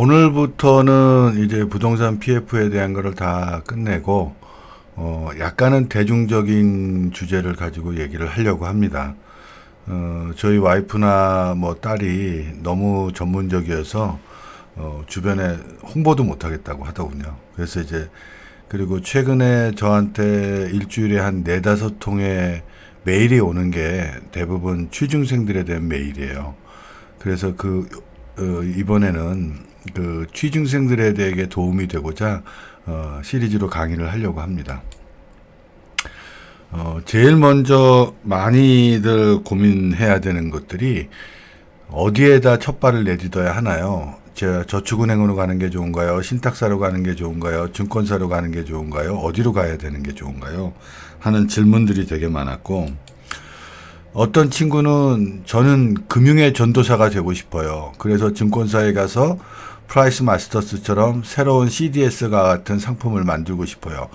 오늘부터는 이제 부동산 PF에 대한 거를 다 끝내고, 약간은 대중적인 주제를 가지고 얘기를 하려고 합니다. 저희 와이프나 뭐 딸이 너무 전문적이어서, 주변에 홍보도 못 하겠다고 하더군요. 그래서 이제, 그리고 최근에 저한테 일주일에 한 네다섯 통의 메일이 오는 게 대부분 취중생들에 대한 메일이에요. 그래서 이번에는 그 취중생들에 대해 도움이 되고자 시리즈로 강의를 하려고 합니다. 제일 먼저 많이들 고민해야 되는 것들이 어디에다 첫 발을 내딛어야 하나요? 저축은행으로 가는 게 좋은가요? 신탁사로 가는 게 좋은가요? 증권사로 가는 게 좋은가요? 어디로 가야 되는 게 좋은가요? 하는 질문들이 되게 많았고, 어떤 친구는 저는 금융의 전도사가 되고 싶어요. 그래서 증권사에 가서 프라이스 마스터스처럼 새로운 CDS가 같은 상품을 만들고 싶어요.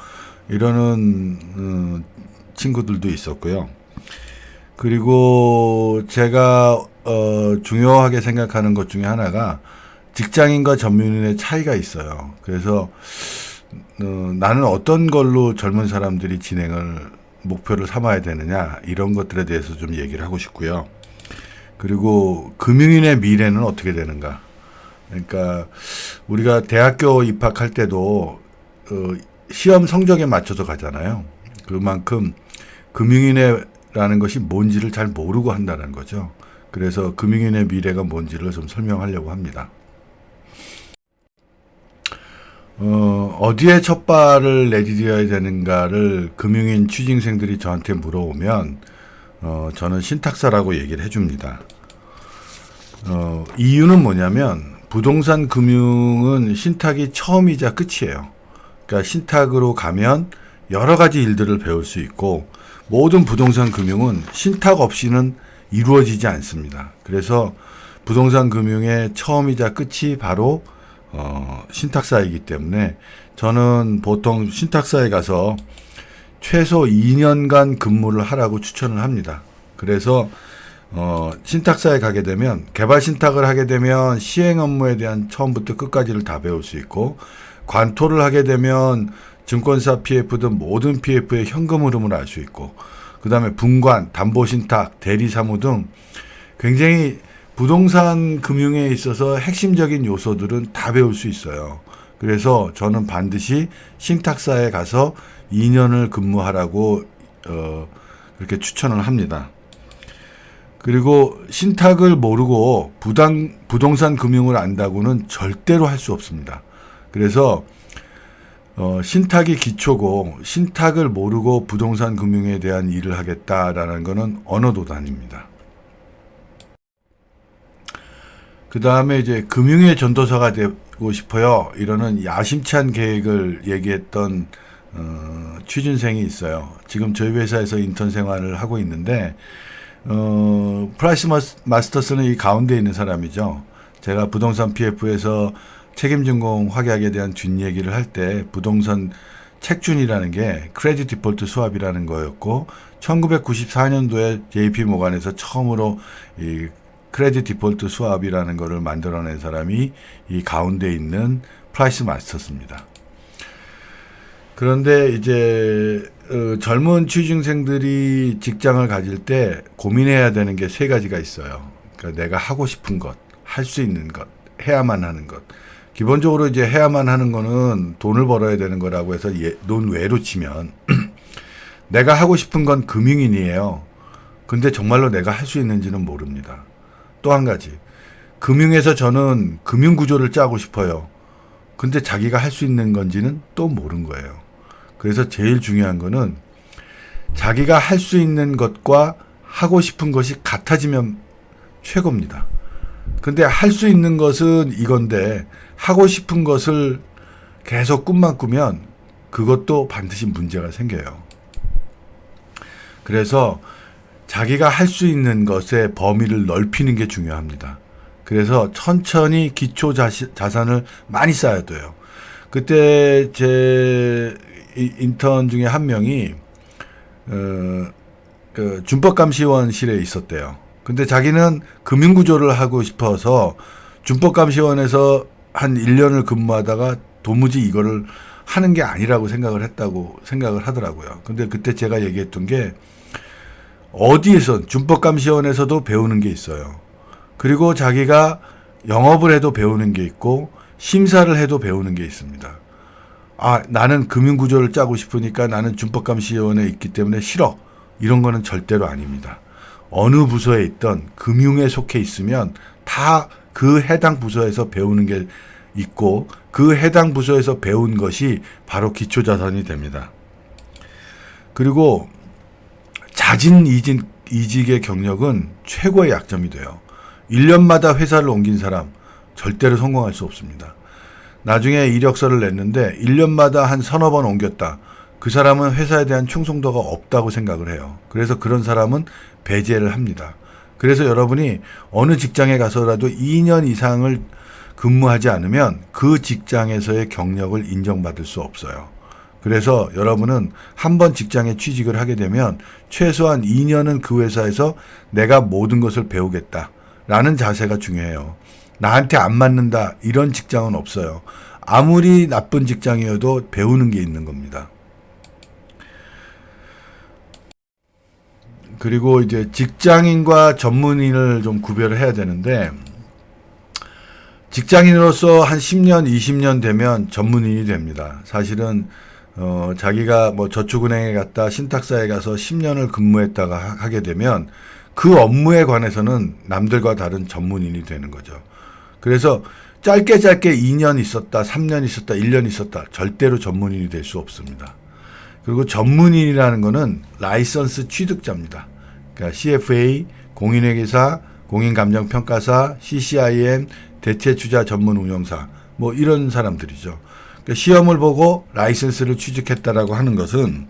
이러는 친구들도 있었고요. 그리고 제가 중요하게 생각하는 것 중에 하나가 직장인과 전문인의 차이가 있어요. 그래서 나는 어떤 걸로 젊은 사람들이 목표를 삼아야 되느냐, 이런 것들에 대해서 좀 얘기를 하고 싶고요. 그리고 금융인의 미래는 어떻게 되는가. 그러니까 우리가 대학교 입학할 때도 시험 성적에 맞춰서 가잖아요. 그만큼 금융인이라는 것이 뭔지를 잘 모르고 한다는 거죠. 그래서 금융인의 미래가 뭔지를 좀 설명하려고 합니다. 어디에 첫 발을 내디뎌야 되는가를 금융인 취직생들이 저한테 물어오면, 저는 신탁사라고 얘기를 해줍니다. 이유는 뭐냐면, 부동산 금융은 신탁이 처음이자 끝이에요. 그러니까 신탁으로 가면 여러 가지 일들을 배울 수 있고, 모든 부동산 금융은 신탁 없이는 이루어지지 않습니다. 그래서 부동산 금융의 처음이자 끝이 바로 신탁사이기 때문에 저는 보통 신탁사에 가서 최소 2년간 근무를 하라고 추천을 합니다. 그래서 신탁사에 가게 되면, 개발 신탁을 하게 되면 시행 업무에 대한 처음부터 끝까지를 다 배울 수 있고, 관토를 하게 되면 증권사 PF든 모든 PF의 현금 흐름을 알 수 있고, 그 다음에 분관, 담보신탁, 대리사무 등 굉장히 부동산 금융에 있어서 핵심적인 요소들은 다 배울 수 있어요. 그래서 저는 반드시 신탁사에 가서 2년을 근무하라고 그렇게 추천을 합니다. 그리고 신탁을 모르고 부동산 금융을 안다고는 절대로 할 수 없습니다. 그래서 신탁이 기초고, 신탁을 모르고 부동산 금융에 대한 일을 하겠다라는 것은 언어도단입니다. 그 다음에 이제 금융의 전도사가 되고 싶어요, 이러는 야심찬 계획을 얘기했던 취준생이 있어요. 지금 저희 회사에서 인턴 생활을 하고 있는데, 프라이스 마스터스는 이 가운데 있는 사람이죠. 제가 부동산 PF에서 책임전공 확약에 대한 뒷얘기를 할 때 부동산 책준이라는 게 크레딧 디폴트 수합이라는 거였고, 1994년도에 JP 모간에서 처음으로 이 크레딧 디폴트 수합이라는 거를 만들어낸 사람이 이 가운데 있는 프라이스 마스터스입니다. 그런데 이제 젊은 취준생들이 직장을 가질 때 고민해야 되는 게 세 가지가 있어요. 그러니까 내가 하고 싶은 것, 할 수 있는 것, 해야만 하는 것. 기본적으로 이제 해야만 하는 거는 돈을 벌어야 되는 거라고 해서 논외로 치면 내가 하고 싶은 건 금융인이에요. 근데 정말로 내가 할 수 있는지는 모릅니다. 또 한 가지, 금융에서 저는 금융구조를 짜고 싶어요. 근데 자기가 할 수 있는 건지는 또 모르는 거예요. 그래서 제일 중요한 거는 자기가 할 수 있는 것과 하고 싶은 것이 같아지면 최고입니다. 근데 할 수 있는 것은 이건데 하고 싶은 것을 계속 꿈만 꾸면 그것도 반드시 문제가 생겨요. 그래서 자기가 할 수 있는 것의 범위를 넓히는 게 중요합니다. 그래서 천천히 기초 자산을 많이 쌓아야 돼요. 그때 제 인턴 중에 한 명이 그 준법감시원실에 있었대요. 근데 자기는 금융구조를 하고 싶어서 준법감시원에서 한 1년을 근무하다가 도무지 이거를 하는 게 아니라고 생각을 하더라고요. 근데 그때 제가 얘기했던 게 어디에선 준법감시원에서도 배우는 게 있어요. 그리고 자기가 영업을 해도 배우는 게 있고 심사를 해도 배우는 게 있습니다. 아, 나는 금융구조를 짜고 싶으니까 나는 준법감시원에 있기 때문에 싫어. 이런 거는 절대로 아닙니다. 어느 부서에 있던 금융에 속해 있으면 다 그 해당 부서에서 배우는 게 있고 그 해당 부서에서 배운 것이 바로 기초자산이 됩니다. 그리고 자진 이직의 경력은 최고의 약점이 돼요. 1년마다 회사를 옮긴 사람 절대로 성공할 수 없습니다. 나중에 이력서를 냈는데 1년마다 한 서너 번 옮겼다. 그 사람은 회사에 대한 충성도가 없다고 생각을 해요. 그래서 그런 사람은 배제를 합니다. 그래서 여러분이 어느 직장에 가서라도 2년 이상을 근무하지 않으면 그 직장에서의 경력을 인정받을 수 없어요. 그래서 여러분은 한번 직장에 취직을 하게 되면 최소한 2년은 그 회사에서 내가 모든 것을 배우겠다라는 자세가 중요해요. 나한테 안 맞는다 이런 직장은 없어요. 아무리 나쁜 직장이어도 배우는 게 있는 겁니다. 그리고 이제 직장인과 전문인을 좀 구별을 해야 되는데 직장인으로서 한 10년, 20년 되면 전문인이 됩니다. 사실은 자기가 뭐 저축은행에 갔다 신탁사에 가서 10년을 근무했다가 하게 되면 그 업무에 관해서는 남들과 다른 전문인이 되는 거죠. 그래서 짧게 2년 있었다, 3년 있었다, 1년 있었다 절대로 전문인이 될 수 없습니다. 그리고 전문인이라는 거는 라이선스 취득자입니다. 그러니까 CFA, 공인회계사, 공인감정평가사, CCIM, 대체투자 전문운용사 뭐 이런 사람들이죠. 그러니까 시험을 보고 라이선스를 취득했다라고 하는 것은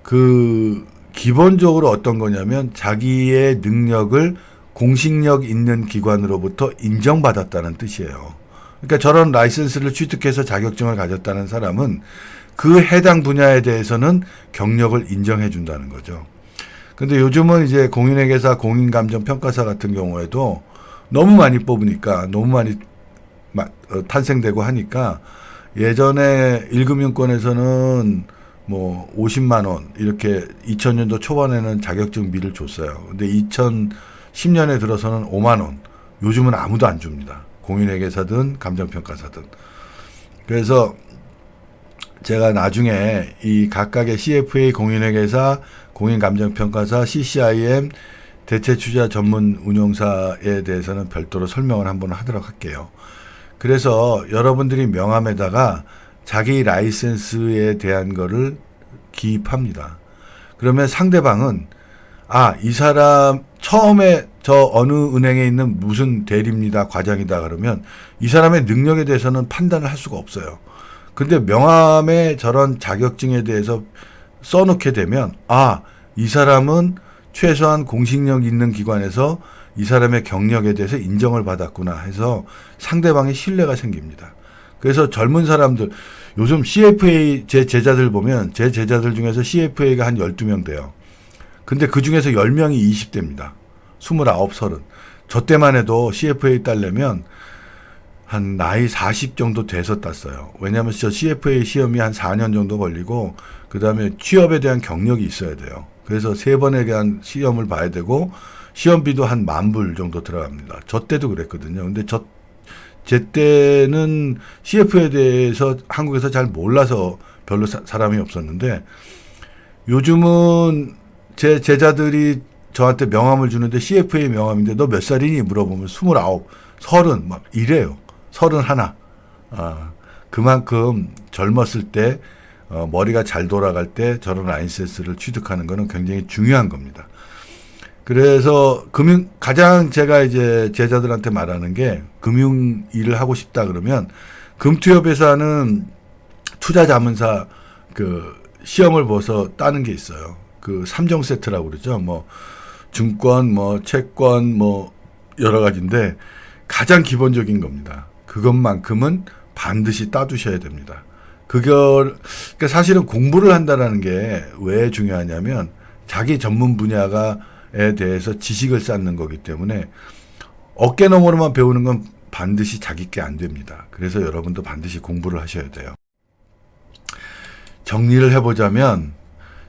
그 기본적으로 어떤 거냐면 자기의 능력을 공식력 있는 기관으로부터 인정받았다는 뜻이에요. 그러니까 저런 라이선스를 취득해서 자격증을 가졌다는 사람은 그 해당 분야에 대해서는 경력을 인정해 준다는 거죠. 근데 요즘은 이제 공인회계사, 공인감정평가사 같은 경우에도 너무 많이 뽑으니까 너무 많이 탄생되고 하니까 예전에 1금융권에서는 뭐 50만 원 이렇게 2000년도 초반에는 자격증비를 줬어요. 근데 2010년에 들어서는 5만 원. 요즘은 아무도 안 줍니다. 공인회계사든 감정평가사든. 그래서 제가 나중에 이 각각의 CFA, 공인회계사, 공인감정평가사, CCIM, 대체투자 전문운용사에 대해서는 별도로 설명을 한번 하도록 할게요. 그래서 여러분들이 명함에다가 자기 라이센스에 대한 거를 기입합니다. 그러면 상대방은 이 사람 처음에 저 어느 은행에 있는 무슨 대리입니다, 과장이다 그러면 이 사람의 능력에 대해서는 판단을 할 수가 없어요. 근데 명함에 저런 자격증에 대해서 써놓게 되면 이 사람은 최소한 공식력 있는 기관에서 이 사람의 경력에 대해서 인정을 받았구나 해서 상대방의 신뢰가 생깁니다. 그래서 젊은 사람들 요즘 CFA 제 제자들 보면 제 제자들 중에서 CFA가 한 12명 돼요. 근데 그 중에서 10명이 20대입니다. 29, 30. 저 때만 해도 CFA 따려면 한 나이 40 정도 돼서 땄어요. 왜냐하면 저 CFA 시험이 한 4년 정도 걸리고 그 다음에 취업에 대한 경력이 있어야 돼요. 그래서 3번에 대한 시험을 봐야 되고 시험비도 한 10,000불 정도 들어갑니다. 저 때도 그랬거든요. 근데 제 때는 CF에 대해서 한국에서 잘 몰라서 별로 사람이 없었는데 요즘은 제 제자들이 저한테 명함을 주는데 CFA 명함인데 너 몇 살이니 물어보면 29, 30 막 이래요. 31. 그만큼 젊었을 때 머리가 잘 돌아갈 때 저런 라이센스를 취득하는 것은 굉장히 중요한 겁니다. 그래서 가장 제가 이제 제자들한테 말하는 게 금융 일을 하고 싶다 그러면 금투협회사는 투자자문사 그 시험을 봐서 따는 게 있어요. 그 3종 세트라고 그러죠. 뭐 증권, 뭐 채권, 뭐 여러 가지인데 가장 기본적인 겁니다. 그것만큼은 반드시 따두셔야 됩니다. 그러니까 사실은 공부를 한다는 게 왜 중요하냐면 자기 전문 분야에 대해서 지식을 쌓는 거기 때문에 어깨너머로만 배우는 건 반드시 자기 게 안 됩니다. 그래서 여러분도 반드시 공부를 하셔야 돼요. 정리를 해보자면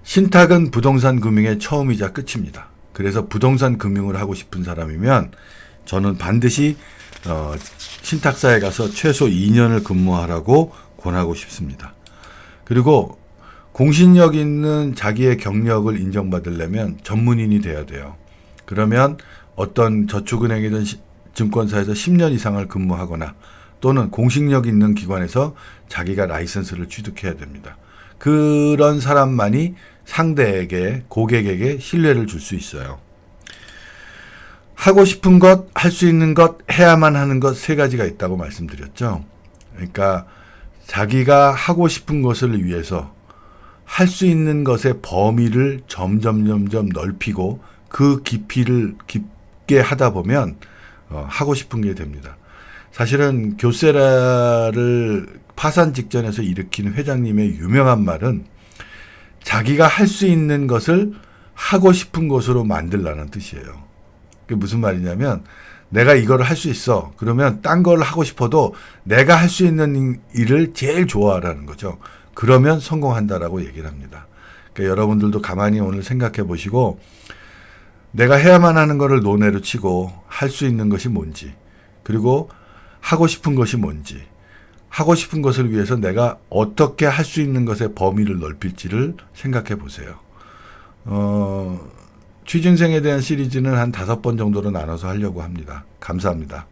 신탁은 부동산 금융의 처음이자 끝입니다. 그래서 부동산 금융을 하고 싶은 사람이면 저는 반드시 신탁사에 가서 최소 2년을 근무하라고 권하고 싶습니다. 그리고 공신력 있는 자기의 경력을 인정받으려면 전문인이 돼야 돼요. 그러면 어떤 저축은행이든 증권사에서 10년 이상을 근무하거나 또는 공신력 있는 기관에서 자기가 라이선스를 취득해야 됩니다. 그런 사람만이 상대에게, 고객에게 신뢰를 줄 수 있어요. 하고 싶은 것, 할 수 있는 것, 해야만 하는 것 세 가지가 있다고 말씀드렸죠. 그러니까 자기가 하고 싶은 것을 위해서 할 수 있는 것의 범위를 점점 넓히고 그 깊이를 깊게 하다 보면 하고 싶은 게 됩니다. 사실은 교세라를 파산 직전에서 일으킨 회장님의 유명한 말은 자기가 할 수 있는 것을 하고 싶은 것으로 만들라는 뜻이에요. 그게 무슨 말이냐면 내가 이걸 할 수 있어. 그러면 딴 걸 하고 싶어도 내가 할 수 있는 일을 제일 좋아하라는 거죠. 그러면 성공한다라고 얘기를 합니다. 그러니까 여러분들도 가만히 오늘 생각해 보시고 내가 해야만 하는 거를 논외로 치고 할 수 있는 것이 뭔지, 그리고 하고 싶은 것이 뭔지, 하고 싶은 것을 위해서 내가 어떻게 할 수 있는 것의 범위를 넓힐지를 생각해 보세요. 취준생에 대한 시리즈는 한 5번 정도로 나눠서 하려고 합니다. 감사합니다.